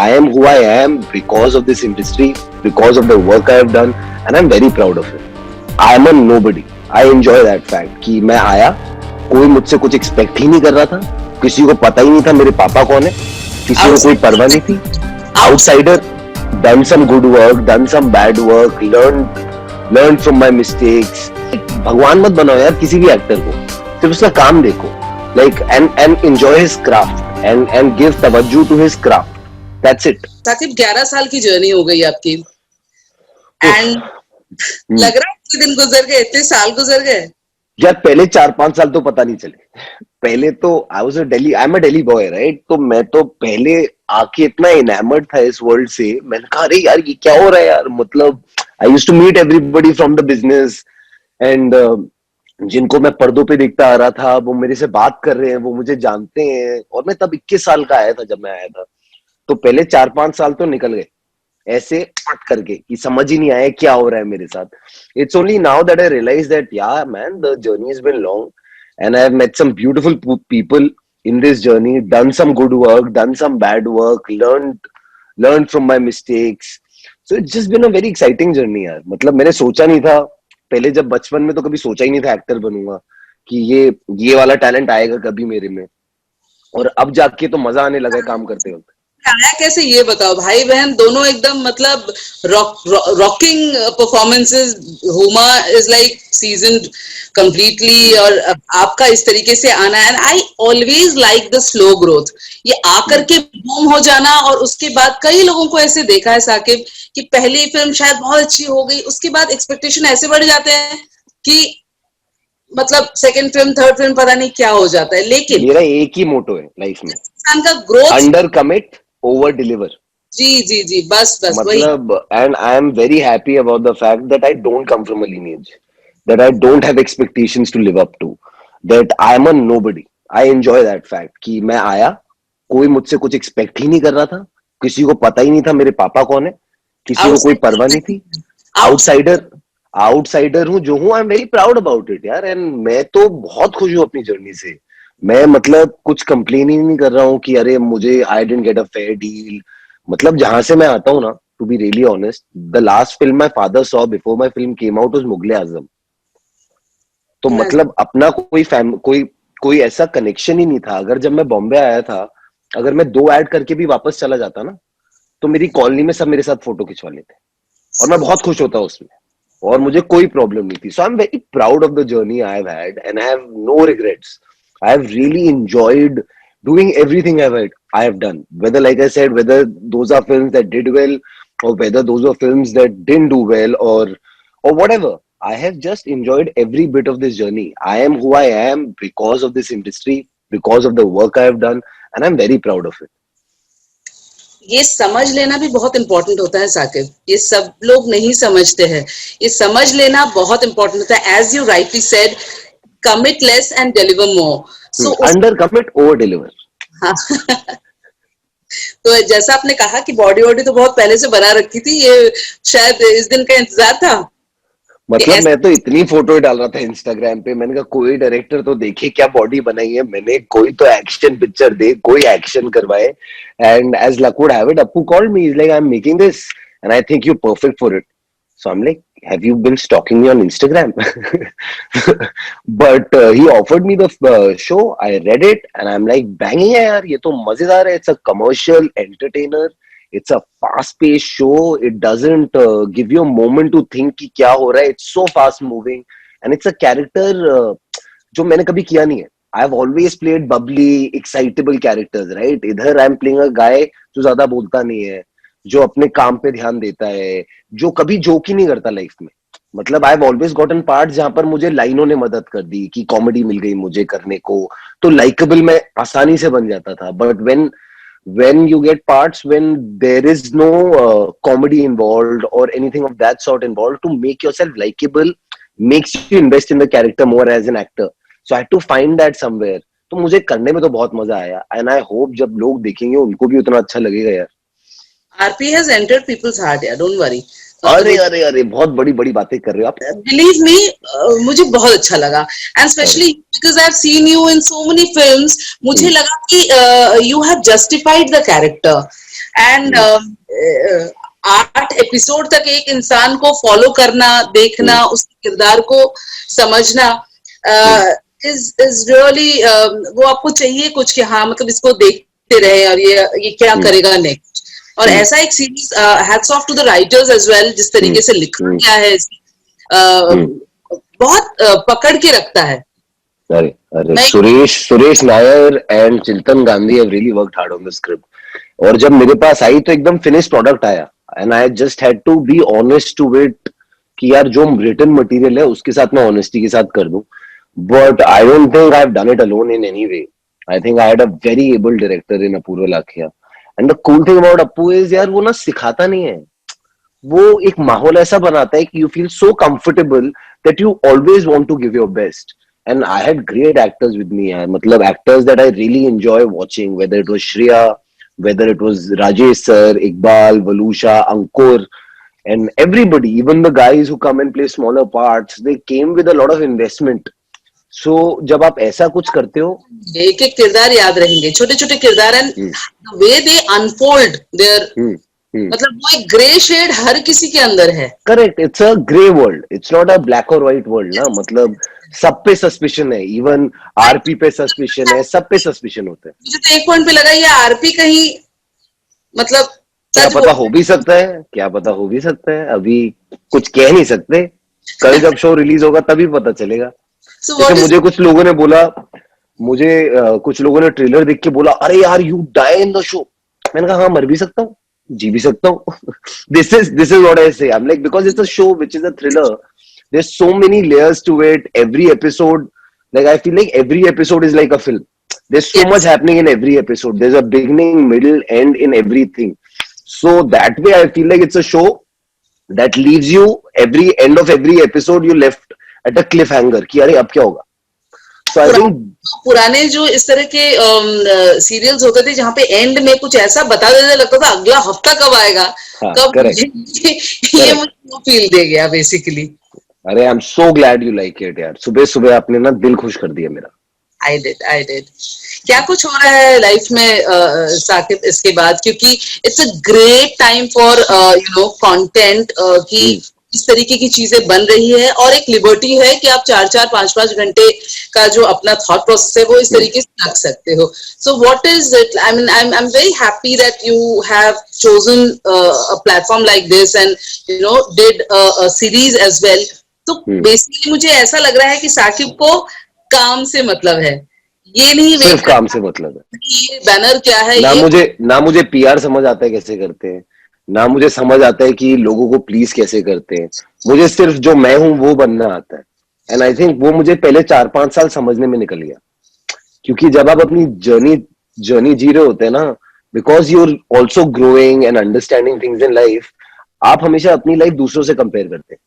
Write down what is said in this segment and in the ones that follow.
I am who I am because of this industry, because of the work I have done, and I'm very proud of it. I am a nobody. I enjoy that fact कि मैं आया, कोई मुझसे कुछ expect ही नहीं कर रहा था, किसी को पता ही नहीं था मेरे पापा कौन है, किसी को कोई परवाह नहीं थी. Outsider, done some good work, done some bad work, learned from my mistakes. भगवान मत बनाओ यार किसी भी एक्टर को, सिर्फ उसका काम देखो, like and enjoy his craft and give तवज्जो to his craft. That's it. Saqib 11 साल की जर्नी हो गई आपकी एंड लग रहा है इतने दिन गुजर गए, इतने साल गुजर गए यार. पहले 4-5 साल तो पता नहीं चले. पहले तो I am a Delhi boy right. तो मैं तो पहले आके इतना इनामर्ड था इस वर्ल्ड से, मैंने कहा अरे यार ये क्या हो रहा है यार. मतलब I used to meet everybody from the business and जिनको मैं पर्दों पे देखता आ रहा था वो मेरे से बात कर रहे हैं, वो मुझे जानते हैं. और मैं तब 21 साल का आया था जब मैं आया था. तो पहले 4-5 साल तो निकल गए ऐसे पट करके कि समझ ही नहीं आया क्या हो रहा है मेरे साथ. It's only now that I realise that yeah man the journey has been long and I have met some beautiful people in this journey, done some good work, done some bad work, learned from my mistakes. So it's just been a very exciting journey यार. मतलब मैंने सोचा नहीं था पहले, जब बचपन में तो कभी सोचा ही नहीं था एक्टर बनूंगा कि ये वाला टैलेंट आएगा कभी मेरे में. और अब जाके तो मजा आने लगा है काम करते वक्त. आया कैसे ये बताओ. भाई बहन दोनों एकदम मतलब rocking performances. Huma is like seasoned completely और आपका इस तरीके से आना. And I always like the slow growth. ये आकर के बूम हो जाना और उसके बाद कई लोगों को ऐसे देखा है साकिब कि पहली फिल्म शायद बहुत अच्छी हो गई, उसके बाद एक्सपेक्टेशन ऐसे बढ़ जाते हैं कि मतलब सेकंड फिल्म थर्ड फिल्म पता नहीं क्या हो जाता है. लेकिन मेरा एक ही मोटो है लाइफ में, इंसान का growth under commit over deliver. जी बस मतलब and I am very happy about the fact that I don't come from a lineage, that I don't have expectations to live up to, that I am a nobody. I enjoy that fact कि मैं आया, कोई मुझसे कुछ expect ही नहीं कर रहा था, किसी को पता ही नहीं था मेरे पापा कौन है, किसी को कोई परवाह नहीं थी. आउटसाइडर हूँ जो हूँ. आई am very proud about it यार. एंड मैं तो बहुत खुश हूँ अपनी जर्नी से. मैं मतलब कुछ कंप्लेन ही नहीं कर रहा हूँ कि अरे मुझे I didn't get a fair deal. मतलब जहां से मैं आता हूँ ना, to be really honest, the last film my father saw before my film came out was Mughal-e Azam. तो मतलब अपना कोई ऐसा कनेक्शन ही नहीं था. अगर जब मैं बॉम्बे आया था, अगर मैं 2 ऐड करके भी वापस चला जाता ना, तो मेरी कॉलोनी में सब मेरे साथ फोटो खिंचवा लेते और मैं बहुत खुश होता उसमें और मुझे कोई प्रॉब्लम नहीं थी. So I am very proud of the journey I have had and I have no regrets. I have really enjoyed doing everything I have done. Whether, like I said, whether those are films that did well or whether those are films that didn't do well or whatever. I have just enjoyed every bit of this journey. I am who I am because of this industry, because of the work I have done, and I'm very proud of it. ये समझ लेना भी बहुत important होता है साकिब. ये सब लोग नहीं समझते हैं. ये समझ लेना बहुत इंपॉर्टेंट होता है. As you rightly said, commit less and deliver more. So under commit over deliver. तो जैसा आपने कहा कि बॉडी तो बहुत पहले से बना रखी थी, ये शायद इस दिन का इंतजार था. मतलब मैं तो इतनी फोटो डाल रहा था इंस्टाग्राम पे, मैंने कहा कोई डायरेक्टर तो देखे क्या बॉडी बनाई है मैंने, कोई तो एक्शन पिक्चर दे, कोई एक्शन करवाए. And as luck would have it, Appu called me, is like I am making this and I think you perfect for it. So I'm like, have you been stalking me on Instagram? But he offered me the show. I read it and I'm like, banging है यार, ये तो मजेदार है. It's a commercial entertainer. It's a fast-paced show. It doesn't give you a moment to think कि क्या हो रहा है. It's so fast-moving and it's a character जो मैंने कभी किया नहीं है. I've always played bubbly, excitable characters, right? इधर I'm playing a guy जो ज्यादा बोलता नहीं है, जो अपने काम पे ध्यान देता है, जो कभी जोक ही नहीं करता लाइफ में. मतलब I have always gotten part जहां पर मुझे लाइनों ने मदद कर दी कि कॉमेडी मिल गई मुझे करने को, तो लाइकेबल मैं आसानी से बन जाता था. But when you get parts when there is no comedy involved or anything of that sort involved, to make yourself likable makes you invest in the character more as an actor. So I had to find that somewhere. तो मुझे करने में तो बहुत मजा आया and I hope जब लोग देखेंगे उनको भी उतना अच्छा लगेगा यार. RP has entered people's heart, yeah, don't worry. अरे बहुत बड़ी बातें कर रहे हो आप. Believe me, मुझे बहुत अच्छा लगा and especially because I've seen you in so many films. मुझे लगा कि you have justified the character and 8 episode तक एक इंसान को फॉलो करना, देखना, उसके किरदार को समझना इज रियली, वो आपको चाहिए कुछ कि हाँ मतलब इसको देखते रहे और ये क्या करेगा नेक्स्ट। और ऐसा एक series, hats off to the writers as well, जिस तरीके से लिखा गया है बहुत पकड़ के रखता है। अरे अरे Suresh Nair and Chintan Gandhi have really worked hard on the script. और जब मेरे पास आई तो एकदम फिनिश प्रोडक्ट आया and I just had to be honest to it कि यार जो रिटन मटेरियल है उसके साथ मैं ऑनेस्टी के साथ कर दूं। But I don't think I have done it alone in any way. I think I had a very able director in Apurva Lakhia. And the cool thing about Appu is यार वो ना सिखाता नहीं है, वो एक माहौल ऐसा बनाता है कि you feel so comfortable that you always want to give your best. And I had great actors with me, yaar. मतलब actors that I really enjoy watching, whether it was Shreya, whether it was Rajesh sir, Iqbal, Valusha, Ankur, and everybody, even the guys who come and play smaller parts, they came with a lot of investment. So जब आप ऐसा कुछ करते हो, एक एक किरदार याद रहेंगे, छोटे छोटे किरदार, and the way they unfold their मतलब वो एक ग्रे शेड हर किसी के अंदर है। Correct, it's a grey world, it's not a black और व्हाइट वर्ल्ड ना। मतलब सब पे सस्पिशन है, इवन आरपी पे सस्पिशन है, सब पे सस्पिशन होता है। मुझे तो एक पॉइंट पे लगा ये आरपी कहीं मतलब क्या पता हो भी सकता है, क्या पता हो भी सकता है, अभी कुछ कह नहीं सकते। कल जब शो रिलीज होगा तभी पता चलेगा। जैसे मुझे कुछ लोगों ने बोला, मुझे कुछ लोगों ने ट्रेलर देख के बोला अरे यार you die in the show. मैंने कहा हाँ मर भी सकता हूँ, जी भी सकता हूँ। दिस इज व्हाट आई से। I am like because it's a show which is a thriller, there's so many layers to it. Every episode, like I feel like every episode is like a film. There's so much happening in every episode. There's a beginning, middle, end in everything. So that way I feel like it's a show that leaves you every end of every episode you left at a cliffhanger कि अरे अब क्या होगा। So I think पुराने जो इस तरह के सीरियल्स होते थे जहाँ पे एंड में कुछ ऐसा बता देने लगता था अगला हफ्ता कब आएगा, कब ये मुझे फील दे गया बेसिकली। अरे I am so glad you like it यार, सुबह सुबह आपने ना दिल खुश कर दिया मेरा। I did. क्या कुछ हो रहा है लाइफ में साकिब इसके बाद, क्योंकि it's a great time for content कि इस तरीके की चीजें बन रही है, और एक लिबर्टी है कि आप 4-4, 5-5 घंटे का जो अपना थॉट प्रोसेस है वो इस तरीके से रख सकते हो। So what is it, I mean I am very happy that you have chosen a platform like this and did a series as well. तो बेसिकली मुझे ऐसा लग रहा है कि साकिब को काम से मतलब है, ये नहीं सिर्फ काम से मतलब है। ये बैनर क्या है, ना मुझे पीआर समझ आता है कैसे करते हैं, ना मुझे समझ आता है कि लोगों को प्लीज कैसे करते हैं। मुझे सिर्फ जो मैं हूं वो बनना आता है। एंड आई थिंक वो मुझे पहले 4-5 साल समझने में निकल गया, क्योंकि जब आप अपनी जर्नी जी रहे होते हैं ना, because you are also growing and understanding things in life, आप हमेशा अपनी लाइफ दूसरों से कंपेयर करते हैं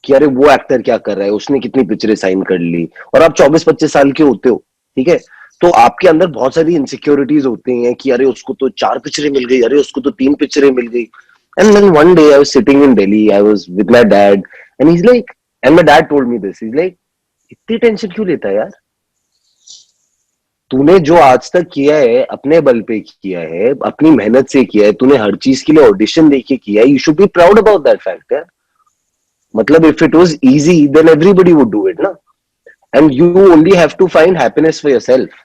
कि अरे वो एक्टर क्या कर रहा है, उसने कितनी पिक्चरें साइन कर ली। और आप 24-25 साल के होते हो, ठीक है, तो आपके अंदर बहुत सारी इनसिक्योरिटीज होती हैं कि अरे उसको तो 4 पिक्चरें मिल गई, अरे उसको तो 3 पिक्चरें मिल गई। And then one day I was sitting in Delhi, I was with my dad and he is like, and my dad told me this, he is like इतनी टेंशन क्यों लेता है यार, तूने जो आज तक किया है अपने बल पे किया है, अपनी मेहनत से किया है, तूने हर चीज के लिए ऑडिशन देके किया है, you should be proud about that fact यार। मतलब if it was easy then everybody would do it ना, and you only have to find happiness for yourself.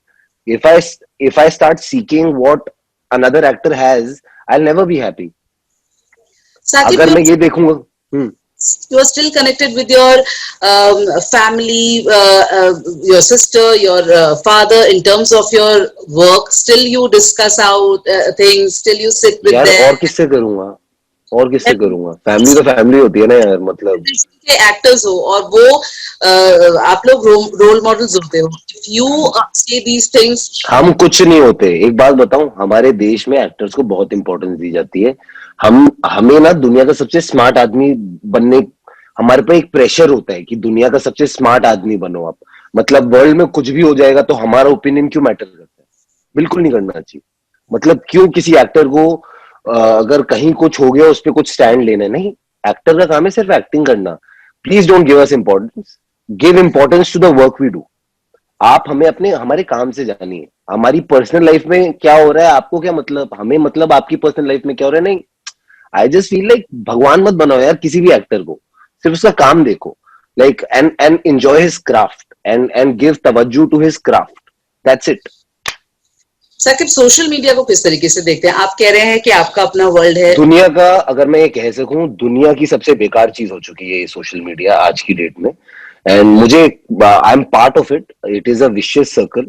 If I start seeking what another actor has, I'll never be happy. अगर मैं ये देखूंगा, you are still connected with your family, your sister, your father, in terms of your work, still you discuss out things, still you sit with them. और किससे करूंगा, family तो family होती है ना यार। मतलब के एक्टर्स हो और वो आप लोग रोल मॉडल्स होते हो, if you say these things, हम कुछ नहीं होते। एक बात बताऊं, हमारे देश में एक्टर्स को बहुत इंपॉर्टेंस दी जाती है। हमें ना दुनिया का सबसे स्मार्ट आदमी बनने, हमारे पे एक प्रेशर होता है कि दुनिया का सबसे स्मार्ट आदमी बनो आप। मतलब वर्ल्ड में कुछ भी हो जाएगा तो हमारा ओपिनियन क्यों मैटर करता है, बिल्कुल नहीं करना चाहिए। मतलब क्यों किसी एक्टर को अगर कहीं कुछ हो गया उस पर कुछ स्टैंड लेना, नहीं, एक्टर का काम है सिर्फ एक्टिंग करना। Please don't give us importance, give importance to the work we do. आप हमें अपने हमारे काम से जानिए, हमारी पर्सनल लाइफ में क्या हो रहा है आपको क्या मतलब, हमें मतलब आपकी पर्सनल लाइफ में क्या हो रहा है नहीं। आई जस्ट फील लाइक भगवान मत बनाओ यार किसी भी एक्टर को, सिर्फ उसका काम देखो, like and enjoy his craft and give तवज्जो to his craft, that's it. Saqib, social media को किस तरीके से देखते हैं? आप कह रहे हैं कि आपका अपना वर्ल्ड है। दुनिया का अगर मैं ये कह सकूं, दुनिया की सबसे बेकार चीज हो चुकी है ये सोशल मीडिया आज की डेट में। एंड मुझे I am part of it, it is a vicious circle,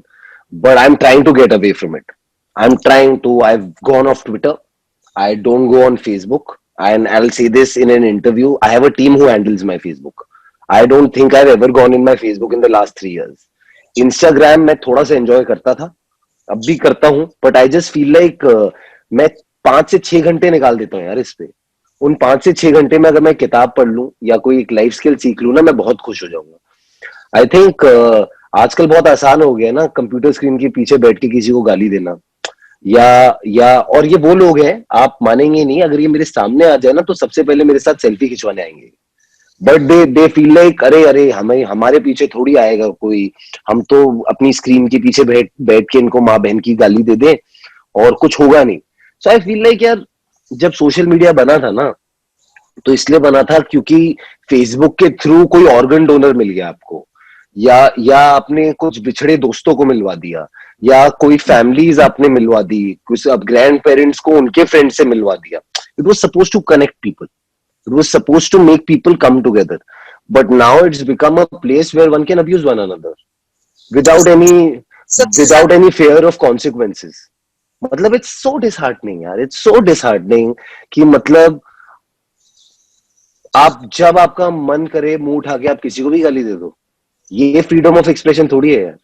but I am trying to get away from it. I am trying to, I have gone off Twitter, I don't go on Facebook, and I'll say this in an interview. I have a team who handles my Facebook. I don't think I've ever gone in my Facebook in the last 3 years. Instagram मैं थोड़ा सा enjoy करता था, अब भी करता हूँ, but I just feel like मैं 5 से 6 घंटे निकाल देता हूँ यार इस पे। उन 5 से 6 घंटे में अगर मैं किताब पढ़ लूं या कोई एक लाइफ स्किल सीख लूं ना, मैं बहुत खुश हो जाऊंगा। आई थिंक आजकल बहुत आसान हो गया ना कंप्यूटर स्क्रीन के पीछे बैठ के किसी को गाली देना, या और ये वो लोग हैं, आप मानेंगे नहीं, अगर ये मेरे सामने आ जाए ना तो सबसे पहले मेरे साथ सेल्फी खिंचवाने आएंगे। बट दे फील लाइक अरे अरे हमें हमारे पीछे थोड़ी आएगा कोई, हम तो अपनी स्क्रीन के पीछे बैठ बैठ के इनको माँ बहन की गाली दे दें और कुछ होगा नहीं। सो आई फील लाइक यार, जब सोशल मीडिया बना था ना, तो इसलिए बना था क्योंकि फेसबुक के थ्रू कोई ऑर्गन डोनर मिल गया आपको, या आपने कुछ बिछड़े दोस्तों को मिलवा दिया, या कोई फैमिलीज आपने मिलवा दी, कुछ अब ग्रैंड पेरेंट्स को उनके फ्रेंड से मिलवा दिया। It was suppose to connect people, it was suppose to make people come together, but now it's become a place where one can abuse one another without any सबसे without any fear of consequences. मतलब it's so disheartening यार, it's so disheartening कि मतलब आप जब आपका मन करे मुंह उठा के आप किसी को भी गाली दे दो, ये फ्रीडम ऑफ एक्सप्रेशन थोड़ी है यार।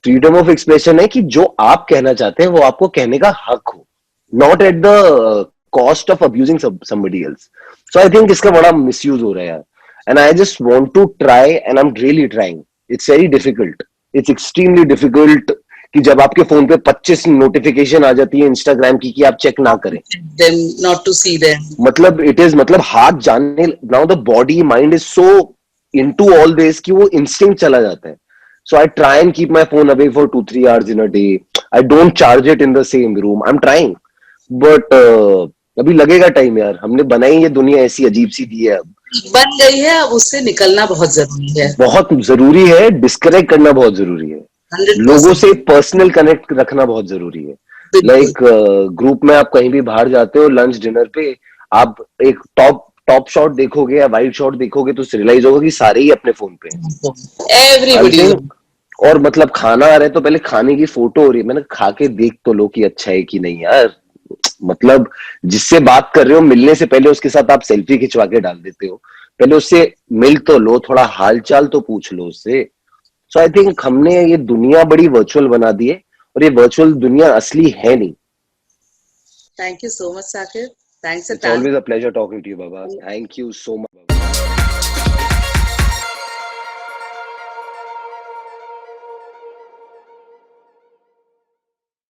फ्रीडम ऑफ एक्सप्रेशन है कि जो आप कहना चाहते हैं वो आपको कहने का हक हो, not at the cost of abusing somebody else. So I think इसका बड़ा मिसयूज हो रहा है यार, and I just want to try and I am really trying. It's very difficult, it's extremely difficult कि जब आपके फोन पे 25 नोटिफिकेशन आ जाती है इंस्टाग्राम की कि आप चेक ना करें। them not to see them. मतलब इट इज, मतलब हाथ जानने, now the body mind is so into all this कि वो इंस्टिंक्ट चला जाता है। So I try and keep my phone away for 2-3 hours in a day. I don't charge it in the same room. I'm trying, but अभी लगेगा time यार, हमने बनाई ये दुनिया ऐसी अजीब सी दी है, अब बन गई है, अब उससे निकलना बहुत जरूरी है। बहुत जरूरी है, डिस्कनेक्ट करना बहुत जरूरी है, 100%। लोगों से पर्सनल कनेक्ट रखना बहुत जरूरी है। लाइक ग्रुप में आप कहीं भी बाहर जाते हो लंच डिनर पे, आप एक टॉप टॉप शॉट देखोगे या वाइड शॉट देखोगे तो रियलाइज होगा कि सारे ही अपने फोन पे हैं। एवरीबडी। I think, और मतलब खाना आ रहा है तो पहले खाने की फोटो हो रही है, मैंने खा के देख तो लो कि अच्छा है कि नहीं यार। मतलब जिससे बात कर रहे हो मिलने से पहले उसके साथ आप सेल्फी खिंचवा के डाल देते हो, पहले उससे मिल तो लो, थोड़ा हाल चाल तो पूछ लो उससे। सो आई थिंक हमने ये दुनिया बड़ी वर्चुअल बना दी है, और ये वर्चुअल दुनिया असली है नहीं। Thank you so much Saqib, thanks a it's ton. Always a pleasure talking to you Baba, thank you so much.